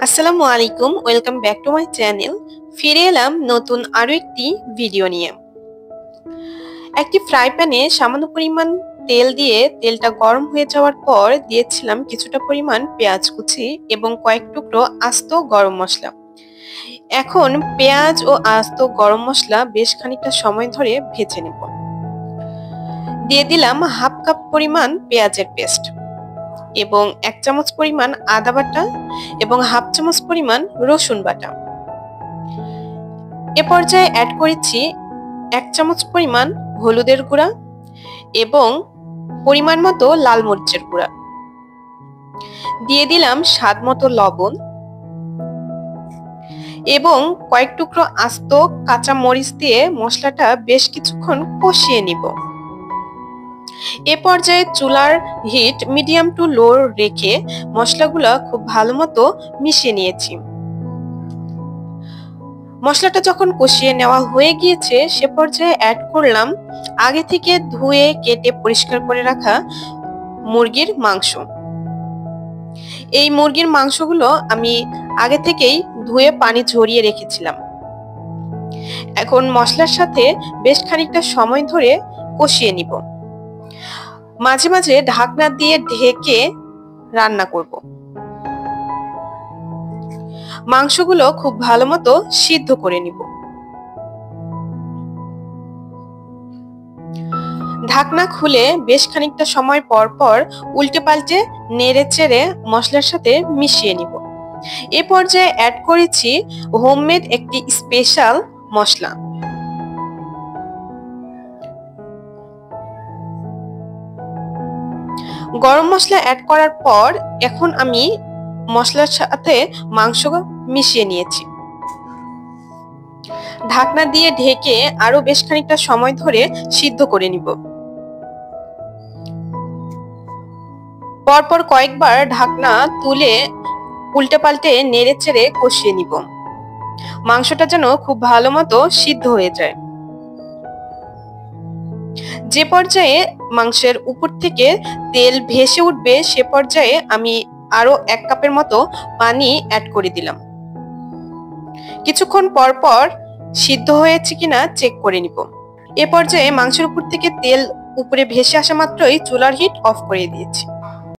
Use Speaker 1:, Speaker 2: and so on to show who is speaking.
Speaker 1: আসসালামু আলাইকুম, welcome back to my channel. ফিরে এলাম নতুন আরো একটি ভিডিও নিয়ে। একটি ফ্রাই প্যানে সামান্য পরিমাণ তেল দিয়ে তেলটা গরম হয়ে যাওয়ার পর দিয়েছিলাম কিছুটা পরিমাণ পেঁয়াজ কুচি এবং কয়েক টুকরো আস্ত গরম মশলা। এখন পেঁয়াজ ও আস্ত গরম মশলা বেশ খানিকটা সময় ধরে ভেজে নেব। দিয়ে দিলাম হাফ কাপ পরিমাণ পেঁয়াজের পেস্ট এবং 1 চামচ পরিমাণ আদা বাটা এবং হাফ চামচ পরিমাণ রসুন বাটা। এ পর্যায়ে অ্যাড করেছি 1 চামচ পরিমাণ হলুদের গুঁড়া এবং পরিমাণ মতো লাল মরিচের গুঁড়া। দিয়ে দিলাম স্বাদ মতো লবণ এবং কয়েক টুকরো আস্ত কাঁচা মরিচ দিয়ে মশলাটা বেশ কিছুক্ষণ কষিয়ে নিব। এ পর্যায়ে চুলার হিট মিডিয়াম টু লো রেখে মশলাগুলো খুব ভালো মতো মিশিয়ে নিয়েছি। মশলাটা যখন কষিয়ে নেওয়া হয়ে গিয়েছে সে পর্যায়ে অ্যাড করলাম আগে থেকে ধুয়ে কেটে পরিষ্কার করে রাখা মুরগির মাংস। এই মুরগির মাংসগুলো আমি আগে থেকেই ধুয়ে পানি ঝরিয়ে রেখেছিলাম। এখন মশলার সাথে বেশ খানিকটা সময় ধরে কষিয়ে নিব। মাঝে মাঝে ঢাকনা দিয়ে ঢেকে রান্না করব। মাংসগুলো খুব ভালো মতো সিদ্ধ করে নিব। ঢাকনা খুলে বেশ খানিকটা সময় পর পর উল্টে পাল্টে নেড়ে চেড়ে মশলার সাথে মিশিয়ে নিব। এ পর্যায়ে অ্যাড করেছি হোমমেড একটি স্পেশাল মশলা। গরম মশলা অ্যাড করার পর এখন আমি মশলার সাথে মাংস মিশিয়ে নিয়েছি। ঢাকনা দিয়ে ঢেকে আরো বেশ খানিকটা সময় ধরে সিদ্ধ করে নিব। পরপর কয়েকবার ঢাকনা তুলে উল্টে পাল্টে নেড়ে চেড়ে কষিয়ে নিব। মাংসটা যেন খুব ভালো মতো সিদ্ধ হয়ে যায়। যে পর্যায়ে মাংসের উপর থেকে তেল ভেসে উঠবে সে পর্যায়ে আমি আরো 1 কাপের মতো পানি অ্যাড করে দিলাম। কিছুক্ষণ পর পর সিদ্ধ হয়েছে কিনা চেক করে নিব। এ পর্যায়ে মাংসের উপর থেকে তেল উপরে ভেসে আসা মাত্রই চুলার হিট অফ করে দিয়েছি।